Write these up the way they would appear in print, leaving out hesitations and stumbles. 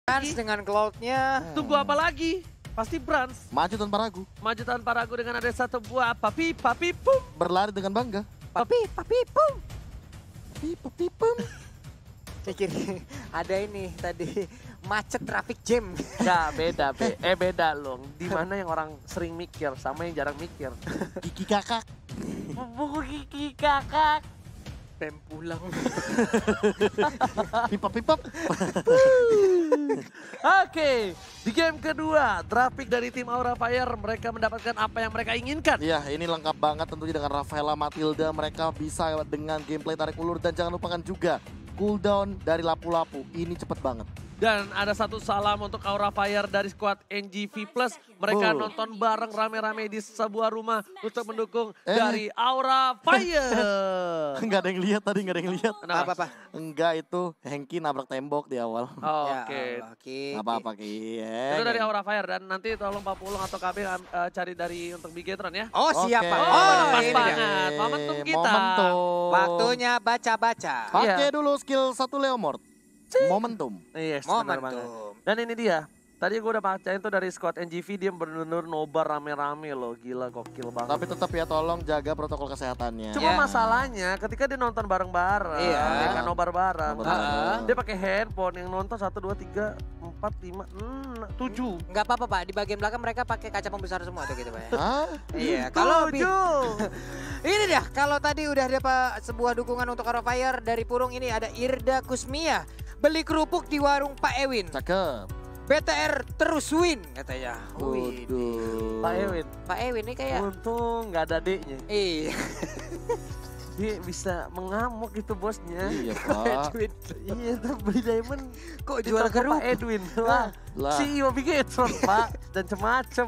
Brans dengan Cloud-nya. Tunggu apa lagi? Pasti Brans. Maju tanpa ragu. Maju tanpa ragu dengan ada satu buah papi pum. Berlari dengan bangga. Papi, pum. Papi pum. Saya kira ada ini tadi macet traffic jam. Enggak, beda, beda loh. Di mana yang orang sering mikir sama yang jarang mikir. Gigi kakak. Buku gigi kakak. Pem pulang. Pipap. Oke, di game kedua, draft pick dari tim Aura Fire, mereka mendapatkan apa yang mereka inginkan. Ya, ini lengkap banget tentunya dengan Rafaela Matilda. Mereka bisa dengan gameplay tarik ulur dan jangan lupakan juga cooldown dari lapu-lapu. Ini cepet banget. Dan ada satu salam untuk Aura Fire dari squad NGV Plus. Mereka nonton bareng rame-rame di sebuah rumah untuk mendukung dari Aura Fire. Enggak ada yang lihat tadi, enggak ada yang lihat. Apa-apa? Enggak, itu Hengki nabrak tembok di awal. Oke. Oke. Apa-apa Ki. Itu dari Aura Fire dan nanti tolong Pak Pulung atau KB cari dari untuk Bigetron ya. Oh siapa? Oke. Oh pas ini banget. dia. Momentum kita. Momentum. Waktunya baca-baca. Pakai dulu skill 1 Leomord. Momentum. Yes, benar banget. Momentum. Dan ini dia. Tadi gue udah bacain tuh dari squad NGV, dia bener-bener nobar rame-rame loh. Gila, gokil banget. Tapi tetap ya tolong jaga protokol kesehatannya. Cuma Ya. masalahnya ketika dia nonton bareng-bareng, Iya. dia kan nobar bareng. Nobar bareng. Dia pakai handphone yang nonton 1, 2, 3, 4, 5, 7. Nggak apa-apa Pak, di bagian belakang mereka pakai kaca pembesar semua tuh gitu Pak ya. Hah? Iya, kalau 7. ini dia, kalau tadi udah ada Pak sebuah dukungan untuk Aura Fire dari Purung, ini ada Irda Kusmia. Beli kerupuk di warung Pak Ewin. Cakep. BTR terus win katanya. Wih. Waduh. Pak Ewin, Pak Ewin ini kayak untung nggak ada adeknya. iya. Dia bisa mengamuk itu bosnya. Iya, Pak. Edwin. Iya, tuh beli diamond. Kok Di jual toko kerupuk? Pak Edwin. Wah, Lah. CEO Bigetron, Pak. Dan macem-macem.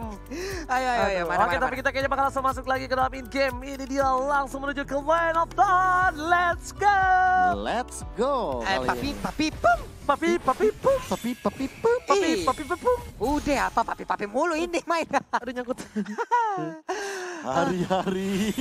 Ayo, Aduh, mana, Oke, mana, tapi kita kayaknya bakal langsung masuk lagi ke dalam in-game. Ini dia langsung menuju ke Line of Dawn. Let's go! Let's go. kali papi, ini. pum. Papi pum. Papi pum. Papi pum. Udah apa papi mulu ini main. Aduh nyangkut. Hari-hari.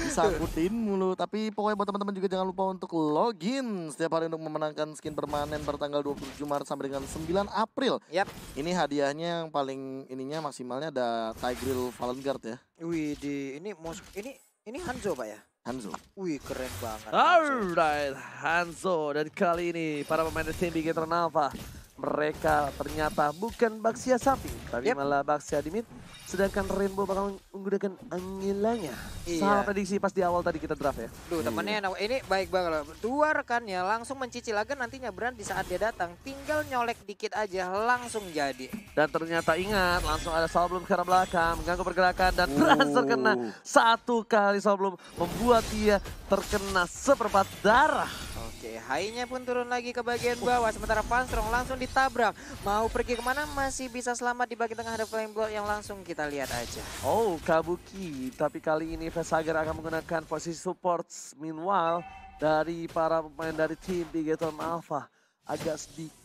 Disangkutin mulu. Tapi pokoknya buat teman-teman juga jangan lupa untuk login setiap hari untuk memenangkan skin permanen bertanggal 27 Maret sampai dengan 9 April. Yap. Ini hadiahnya yang paling ininya maksimalnya ada Tigreal Valengard ya. Wih, ini Hanzo Pak ya? Hanzo. Wih, keren banget. Hanzo. Alright, Hanzo. Dan kali ini para pemain tim Bigetron Alpha, mereka ternyata bukan Baxia samping, tapi malah Baxia di mid. Sedangkan Rainbow bakal menggunakan Angelanya. Iya. Salah prediksi pas di awal tadi kita draft ya. Duh, temennya ini baik banget loh. Dua rekannya langsung mencicil agar nantinya Brand di saat dia datang tinggal nyolek dikit aja langsung jadi. Dan ternyata ingat, langsung ada Soulbloom ke arah belakang, mengganggu pergerakan dan Brans terkena satu kali Soulbloom, membuat dia terkena seperempat darah. Oke, high-nya pun turun lagi ke bagian bawah. Sementara Fanstrong langsung ditabrak. Mau pergi kemana masih bisa selamat di bagian tengah ada Flame Blood yang langsung kita lihat aja. Oh, Kabuki. Tapi kali ini Vesager akan menggunakan posisi support. Meanwhile, dari para pemain dari tim Bigetron Alpha agak sedikit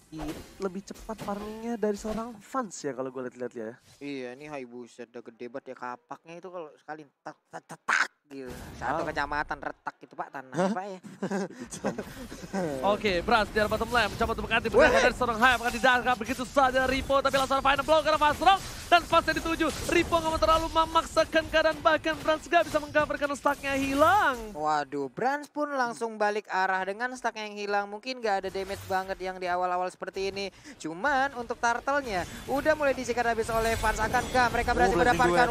lebih cepat farmingnya dari seorang fans ya kalau gue lihat-lihat ya. Iya, ini high buset udah gede banget ya kapaknya itu kalau sekali tak gitu. Satu kecamatan retak itu Pak tanahnya Pak ya. Oke, Brans di arah bottom lane mencoba untuk mengganti pergerakan dari seorang Hype akan didangkap begitu saja Ripo, tapi langsung final blow karena Fanstrong dan pasnya dituju. Ripo nggak mau terlalu memaksakan keadaan, bahkan Brans gak bisa mengcover karena stacknya hilang. Waduh, Brans pun langsung balik arah dengan stack yang hilang. Mungkin gak ada damage banget yang di awal-awal seperti ini. Cuman untuk turtle-nya udah mulai disikat habis oleh fans. Akankah mereka berhasil mendapatkan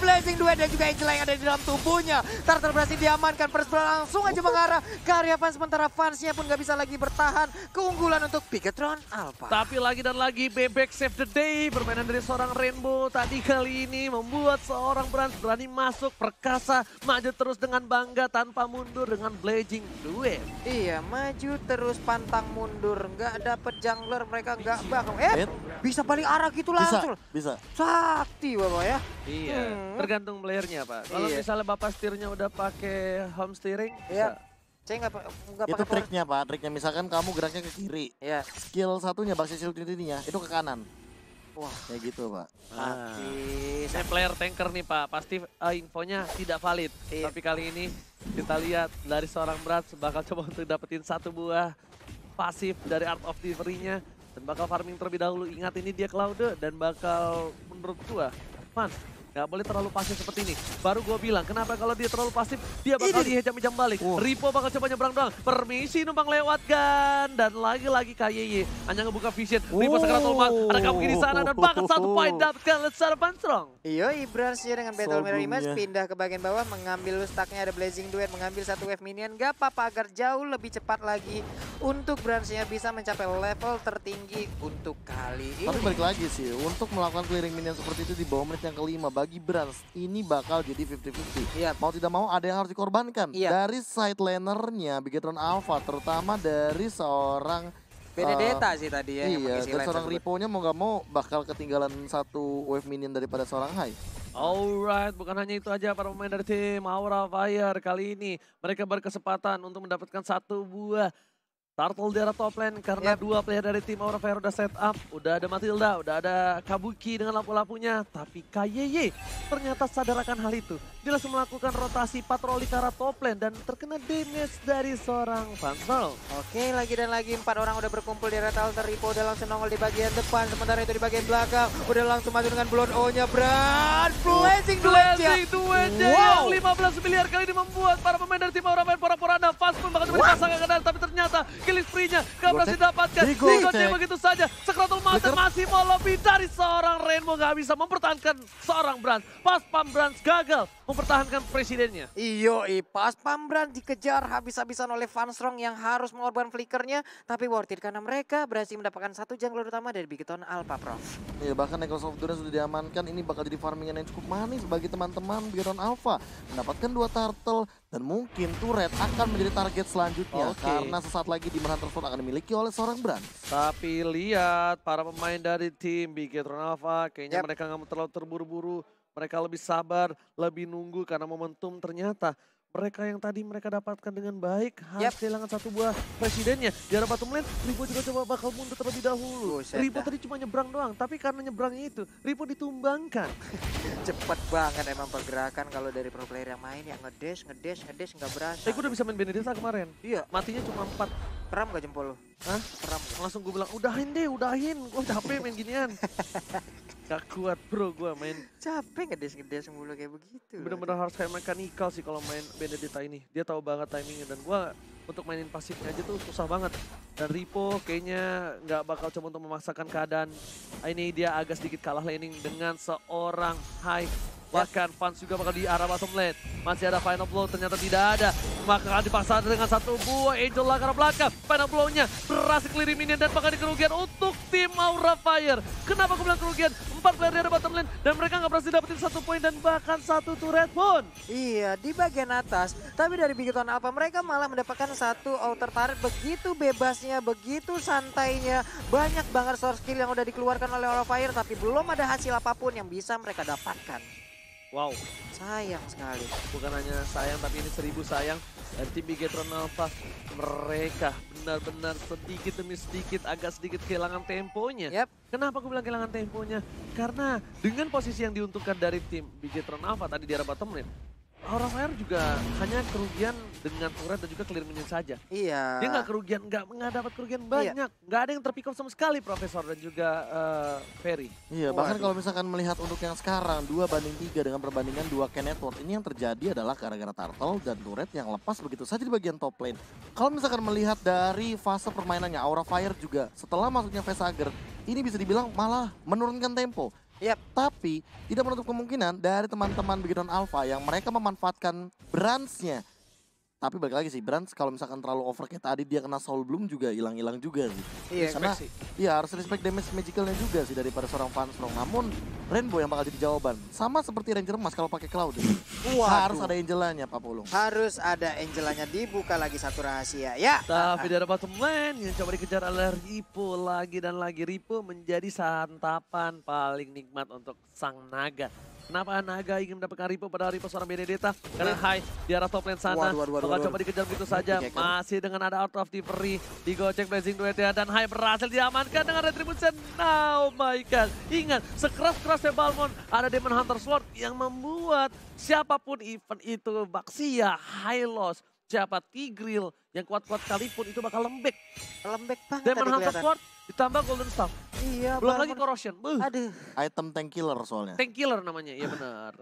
Blazing Duet dan juga Angela yang ada di dalam tubuhnya. Turtle berhasil diamankan, first blood langsung aja mengarah ke area fans. Sementara fansnya pun gak bisa lagi bertahan. Keunggulan untuk Bigetron Alpha. Tapi lagi dan lagi bebek save the day. Permainan dari seorang Rainbow tadi kali ini membuat seorang Brans berani masuk perkasa. Maju terus dengan bangga tanpa mundur dengan Blazing Duet. Iya, maju terus pantang mundur. Nggak dapet jungler, mereka nggak bakal. Bisa balik arah gitu langsung. Bisa. Sakti Bapak ya. Iya, tergantung playernya Pak. Kalau Iya. misalnya Bapak setirnya udah pakai home steering, Iya. bisa. Saya nggak Itu pakai triknya Pak. Triknya misalkan kamu geraknya ke kiri. Ya. Skill satunya Baxia Shield ininya itu ke kanan. Wah, Kayak gitu Pak. habis. Saya player tanker nih Pak, pasti infonya tidak valid. Iya. Tapi kali ini kita lihat dari seorang Brans bakal coba untuk dapetin satu buah pasif dari Art of Delivery-nya dan bakal farming terlebih dahulu. Ingat ini dia Cloud dan bakal menurut gua Fans nggak boleh terlalu pasif seperti ini. Baru gue bilang, kenapa kalau dia terlalu pasif, dia bakal dihejam-hejam balik. Ripo bakal coba nyebrang doang. Permisi numpang lewat kan. Dan lagi-lagi KYY hanya ngebuka vision. Ripo segera tolmat. Ada Kabuki di sana dan bahkan satu point dapatkan Letsar Panstrong. Iyo, Ibransnya dengan Battle Mirror Image pindah ke bagian bawah, mengambil stacknya ada Blazing Duet, mengambil satu wave minion. Gak apa-apa agar jauh lebih cepat lagi untuk Bransnya bisa mencapai level tertinggi untuk kali ini. Tapi balik lagi sih, untuk melakukan clearing minion seperti itu di bawah menit yang kelima, bagi Brans ini bakal jadi 50-50. Iya. Mau tidak mau ada yang harus dikorbankan. Iya. Dari side lanernya Bigetron Alpha, terutama dari seorang Benedetta sih tadi ya. yang iya, mengisi dan lane seorang tersebut. Ripo-nya mau gak mau bakal ketinggalan satu wave minion daripada seorang Hai. Alright, bukan hanya itu aja para pemain dari tim Aura Fire kali ini. Mereka berkesempatan untuk mendapatkan satu buah Turtle di arah top lane karena dua player dari tim Aura Fire udah set up. Udah ada Matilda, udah ada Kabuki dengan lampu-lampunya. Tapi KYY ternyata sadar akan hal itu. Dia langsung melakukan rotasi patroli ke arah top lane dan terkena damage dari seorang Panstrong. Oke, lagi dan lagi 4 orang udah berkumpul di area altar. Ripo udah langsung nongol di bagian depan, sementara itu di bagian belakang udah langsung maju dengan Blood O-nya. Brand Blazing Duetnya. Yang 15 miliar kali ini membuat para pemain dari tim Aura Fire pura-pura nafas pun bakal dipasangkan ke dalam, tapi ternyata kill spree-nya gak berhasil didapatkan. Digocek begitu saja. Scrotal Mountain masih mau lebih dari seorang Rainbow, gak bisa mempertahankan seorang Brand. Pas Pam Brand gagal mempertahankan presidennya. Iyo, pas Pambran dikejar habis-habisan oleh Vanstrong yang harus mengorbankan flickernya, tapi worth it karena mereka berhasil mendapatkan satu jungler utama dari Bigetron Alpha, Prof. Iya, bahkan Necros of Endurance sudah diamankan. Ini bakal jadi farmingan yang cukup manis bagi teman-teman Bigetron Alpha. Mendapatkan 2 turtle dan mungkin turret akan menjadi target selanjutnya. Karena sesaat lagi di Hunter Sword akan dimiliki oleh seorang Brand. Tapi lihat para pemain dari tim Bigetron Alpha kayaknya mereka nggak mau terlalu terburu-buru. Mereka lebih sabar, lebih nunggu karena momentum ternyata mereka yang tadi mereka dapatkan dengan baik harus kehilangan satu buah presidennya. Di arah bottom lane, Ripo juga coba bakal mundur terlebih dahulu. Ripo tadi cuma nyebrang doang, tapi karena nyebrangnya itu, Ripo ditumbangkan. Cepet banget emang pergerakan kalau dari pro player yang main ya, ngedash nggak berasa. Gue udah bisa main Benedetta kemarin. Iya. Matinya cuma 4. Kram gak jempol lo? Hah? Kram. Langsung gue bilang, udahin deh, udahin. Gue capek main ginian. Gak kuat bro gue main. Capek ngedash mulu kayak begitu. Bener-bener harus kayak mekanikal sih kalau main Benedetta ini. Dia tahu banget timingnya dan gue untuk mainin pasifnya aja tuh susah banget. Dan Ripo kayaknya nggak bakal coba untuk memaksakan keadaan. Ini dia agak sedikit kalah laning dengan seorang Hai. Bahkan Fans juga bakal di arah bottom lane. Masih ada Final Blow, ternyata tidak ada. Maka akan dipaksa dengan satu buah Angel lah ke arah belakang. Final Blow-nya berhasil clearing minion dan bakal di kerugian untuk tim Aura Fire. Kenapa aku bilang kerugian? 4 player di arah bottom lane dan mereka nggak berhasil dapetin 1 poin dan bahkan 1 turret pun. Iya, di bagian atas. Tapi dari Bigetron Alpha mereka malah mendapatkan 1 outer turret begitu bebasnya, begitu santainya. Banyak banget source skill yang udah dikeluarkan oleh Aura Fire tapi belum ada hasil apapun yang bisa mereka dapatkan. Wow, Sayang sekali. bukan hanya sayang tapi ini 1000 sayang. Dan tim Bigetron Alpha mereka benar-benar sedikit demi sedikit agak sedikit kehilangan temponya. Kenapa aku bilang kehilangan temponya? Karena dengan posisi yang diuntungkan dari tim Bigetron Alpha tadi di arah bottom lane, Aura Fire juga hanya kerugian dengan turret dan juga clear minion saja. Iya. Dia nggak kerugian, nggak dapat kerugian banyak. Nggak ada yang terpick up sama sekali Profesor dan juga Ferry. Iya, bahkan kalau misalkan melihat untuk yang sekarang 2-3 dengan perbandingan 2 Ken Network, ini yang terjadi adalah gara-gara turtle dan turret yang lepas begitu saja di bagian top lane. Kalau misalkan melihat dari fase permainannya, Aura Fire juga setelah masuknya Vesager, ini bisa dibilang malah menurunkan tempo. Tapi tidak menutup kemungkinan dari teman-teman Bigetron Alpha yang mereka memanfaatkan Brands-nya. Tapi balik lagi sih, Brands kalau misalkan terlalu over kayak tadi dia kena Soul Bloom juga hilang-hilang juga sih. Iya, karena iya harus respect damage magicalnya juga sih daripada seorang Vanstrong. Namun Rainbow yang bakal jadi jawaban. Sama seperti Ranger Emas kalau pakai Cloud. Harus ada Angelanya Pak Pulung. Harus ada Angelanya, dibuka lagi satu rahasia ya. Tapi dari bottom lane yang coba dikejar oleh Ripo lagi dan lagi. Ripo menjadi santapan paling nikmat untuk sang naga. Kenapa Naga ingin mendapatkan Ripo padahal Ripo seorang Benedetta? Karena Hai di arah top lane sana. Bakal coba dikejar begitu saja. Masih dengan ada Art of Delivery. Digocek Blazing Duetnya dan Hai berhasil diamankan dengan Retribution. Oh my god. Ingat, sekeras-kerasnya Balmond ada Demon Hunter Sword yang membuat siapapun event itu Baxia, Hylos, siapa Tigreal yang kuat-kuat sekalipun itu bakal lembek. Lembek banget Demon tadi Hunter kelihatan. Sword ditambah Golden Staff. Iya, Belum lagi walaupun- Corrosion. Aduh, Item tank killer soalnya. Tank killer namanya, iya benar.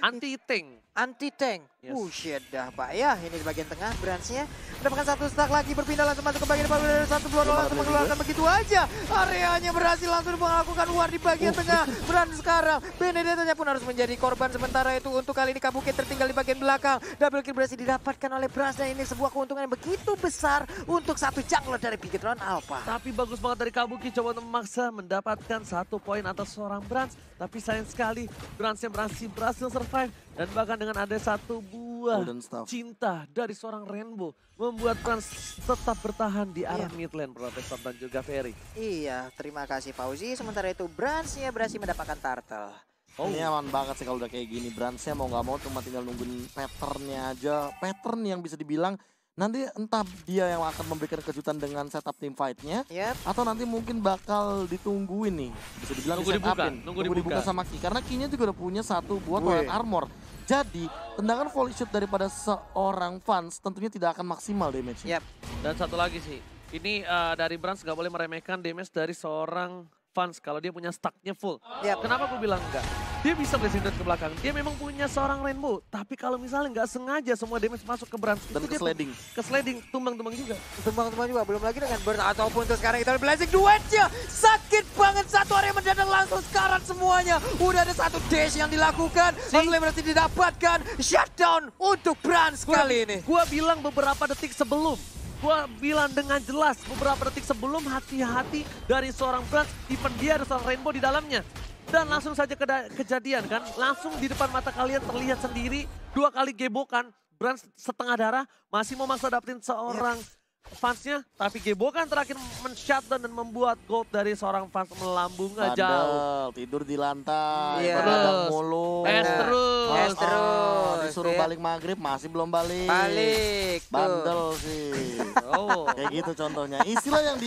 Anti-tank. anti-tank. Yes. Shit dah Pak ya. Ini di bagian tengah Branch-nya mendapatkan satu stack lagi, berpindah langsung masuk ke bagian depan dari satu keluar langsung mengeluarkan begitu aja. Areanya berhasil langsung melakukan war di bagian tengah. Branch sekarang. Benedetto-nya pun harus menjadi korban sementara itu untuk kali ini Kabuki tertinggal di bagian belakang. Double kill berhasil didapatkan oleh Branch dan ini sebuah keuntungan yang begitu besar untuk satu jungler dari Bigetron Alpha. Tapi bagus banget dari Kabuki coba untuk memaksa mendapatkan 1 poin atas seorang Branch. Tapi sayang sekali Branch-nya berhasil survive. Dan bahkan dengan ada 1 buah Golden Staff. cinta dari seorang Rainbow. Membuat Branch tetap bertahan di arah mid lane Profesor dan juga Ferry. Iya, terima kasih Fauzi. Sementara itu Branch-nya berhasil mendapatkan turtle. Ini aman banget sih kalau udah kayak gini. Branch-nya mau nggak mau cuma tinggal nungguin pattern-nya aja. Pattern yang bisa dibilang nanti entah dia yang akan memberikan kejutan dengan setup team fight-nya. Yap. Atau nanti mungkin bakal ditungguin nih. Bisa dibilang Nunggu di-set dibuka, up-in. nunggu Nunggu dibuka dibuka. sama Ki. Karena Ki-nya juga udah punya 1 buah Wih. toilet armor. Jadi tendangan volley shoot daripada seorang fans tentunya tidak akan maksimal damage-nya. Yap. Dan satu lagi sih, ini dari Branch nggak boleh meremehkan damage dari seorang fans kalau dia punya stacknya full. Yap. Kenapa gue bilang enggak? Dia bisa blazing dart ke belakang, dia memang punya seorang Rainbow. Tapi kalau misalnya nggak sengaja semua damage masuk ke Branch, Dan itu dia ke-sliding. ke sliding, tumbang-tumbang juga. Teman-teman juga belum lagi dengan burst ataupun untuk sekarang kita blazing duetnya. Sakit banget satu area mendadak langsung sekarang semuanya. Udah ada 1 dash yang dilakukan. Langsung berarti didapatkan shutdown untuk Branch kali ini. Gua bilang beberapa detik sebelum. Gua bilang dengan jelas beberapa detik sebelum hati-hati dari seorang Branch. Even dia ada seorang Rainbow di dalamnya. Dan langsung saja kejadian kan. Langsung di depan mata kalian terlihat sendiri. 2 kali gebokan. Branch setengah darah. Masih mau maksa dapetin seorang fansnya. Tapi gebokan terakhir men-shutdown dan membuat gold dari seorang fans melambung jauh. Bandel, tidur di lantai, Iya. begadang mulu. Es terus. Es terus. Disuruh Ya. balik maghrib masih belum balik. Balik. Tuh. Bandel sih. Oh. Kayak gitu contohnya. Istilah yang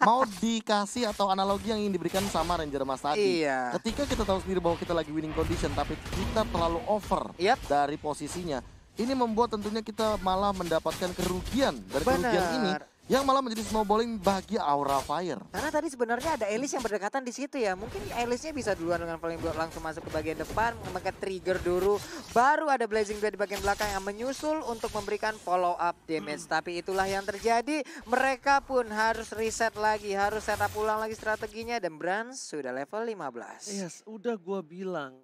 mau dikasih atau analogi yang ingin diberikan sama Ranger Mas tadi. Iya. Ketika kita tahu sendiri bahwa kita lagi winning condition tapi kita terlalu over Yap. dari posisinya. Ini membuat tentunya kita malah mendapatkan kerugian. Dari kerugian ini Benar. yang malah menjadi snowballing bagi Aura Fire. Karena tadi sebenarnya ada Elis yang berdekatan di situ ya. Mungkin Elisnya bisa duluan dengan Flame Blood langsung masuk ke bagian depan, memakai trigger dulu. Baru ada Blazing Blade di bagian belakang yang menyusul untuk memberikan follow up damage. Tapi itulah yang terjadi. Mereka pun harus reset lagi, harus setup ulang lagi strateginya. Dan Branch sudah level 15. Yes, udah gua bilang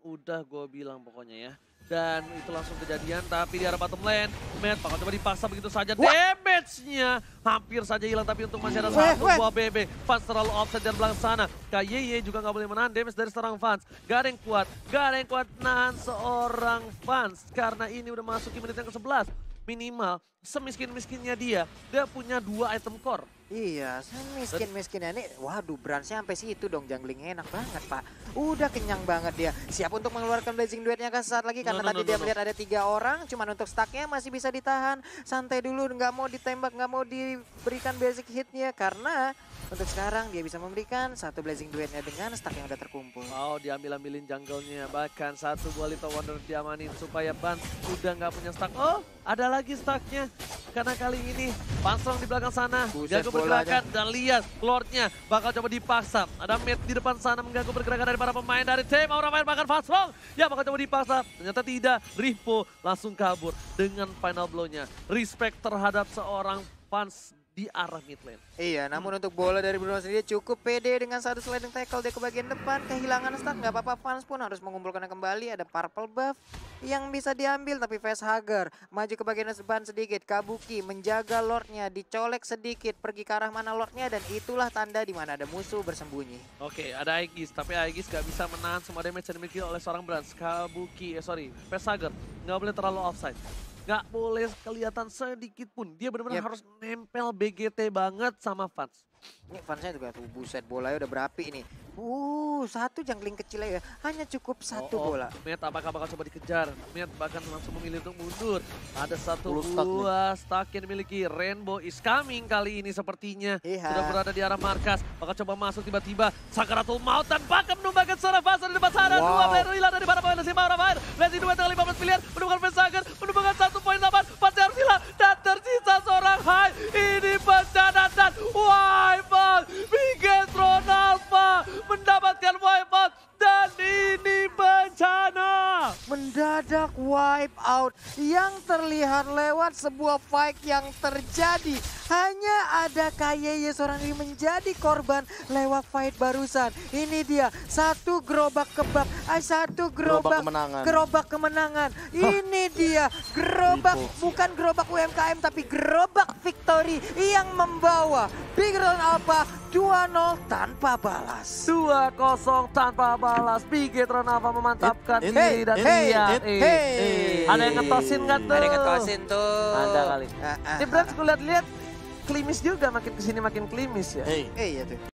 pokoknya ya. Dan itu langsung kejadian, tapi di arah bottom lane, Matt bakal coba dipaksa begitu saja. Damage-nya hampir saja hilang, tapi untuk masih ada satu buah BB. Fans terlalu offset dan belakang sana. KYY juga nggak boleh menahan damage dari seorang fans. Gak ada yang kuat nahan seorang fans. Karena ini udah masuk ke menit yang ke-11. Minimal, semiskin-miskinnya dia punya 2 item core. Iya, miskin-miskinnya ini, waduh Branch-nya sampai situ dong, jungling enak banget Pak. Udah kenyang banget dia, siap untuk mengeluarkan Blazing Duetnya kan sesaat lagi karena tadi dia melihat ada 3 orang, cuman untuk stacknya masih bisa ditahan. Santai dulu, nggak mau ditembak, nggak mau diberikan basic hitnya karena untuk sekarang dia bisa memberikan 1 Blazing Duetnya dengan stack yang udah terkumpul. Oh, diambil-ambilin jungle-nya, bahkan 1 buah Little Wonder diamanin supaya Bans udah nggak punya stack. Oh, ada lagi stacknya karena kali ini Pansrong di belakang sana. Buset, Jago pergerakan dan lihat Lordnya bakal coba dipaksa. Ada Mid di depan sana mengganggu pergerakan dari para pemain dari tim Aura Fire, bahkan Pansrong ya bakal coba dipaksa. Ternyata tidak, Ripo langsung kabur dengan final blow-nya. Respect terhadap seorang fans di arah mid lane. Iya, namun untuk bola dari Bruno sendiri cukup pede dengan 1 sliding tackle dia ke bagian depan. Kehilangan stack, nggak apa-apa, fans pun harus mengumpulkannya kembali. Ada purple buff yang bisa diambil, tapi Facehugger maju ke bagian depan sedikit. Kabuki menjaga Lordnya, dicolek sedikit, pergi ke arah mana Lordnya, dan itulah tanda di mana ada musuh bersembunyi. Oke, ada Aegis, tapi Aegis gak bisa menahan semua damage yang dimiliki oleh seorang Branch. Kabuki, Facehugger nggak boleh terlalu offside. Nggak boleh kelihatan sedikit pun. Dia benar-benar harus nempel BGT banget sama fans. Ini fansnya juga tuh, buset, bolanya udah berapi ini. 1 jungling kecil ya, hanya cukup 1 bola. Matt apakah bakal coba dikejar? Matt bahkan langsung memilih untuk mundur. Ada 1 stack buah stack yang dimiliki. Rainbow is coming kali ini sepertinya. Iya. Sudah berada di arah markas. Bakal coba masuk tiba-tiba. Sakaratul Maut dan bahkan menumbangkan seorang fase di depan sana. 2 player hilang dari para pemain Simba Aura Fire. Blazing 2 kali 15 pilihan. Menemukan Facehugger. Menemukan 1.8. Pasti harus hilang. Dan tersisa seorang Hai. Ini bencana dan wipeout. Bigetron Alpha mendapatkan wipeout. Dan ini bencana. Mendadak wipe out yang terlihat lewat sebuah fight yang terjadi. Hanya ada KYY seorang diri menjadi korban lewat fight barusan. Ini dia satu gerobak kebab, satu gerobak kemenangan. Ini dia gerobak, bukan gerobak UMKM tapi gerobak victory yang membawa Bigetron Alpha 2-0 tanpa balas. 2-0 tanpa balas. Bigetron Alpha memantapkan diri dan lihat. Ada yang ngetosin nggak tuh? Ada yang ngetosin tuh. Ada kali. Ini Brans gue lihat-lihat klimis juga, makin kesini makin klimis ya. Iya tuh.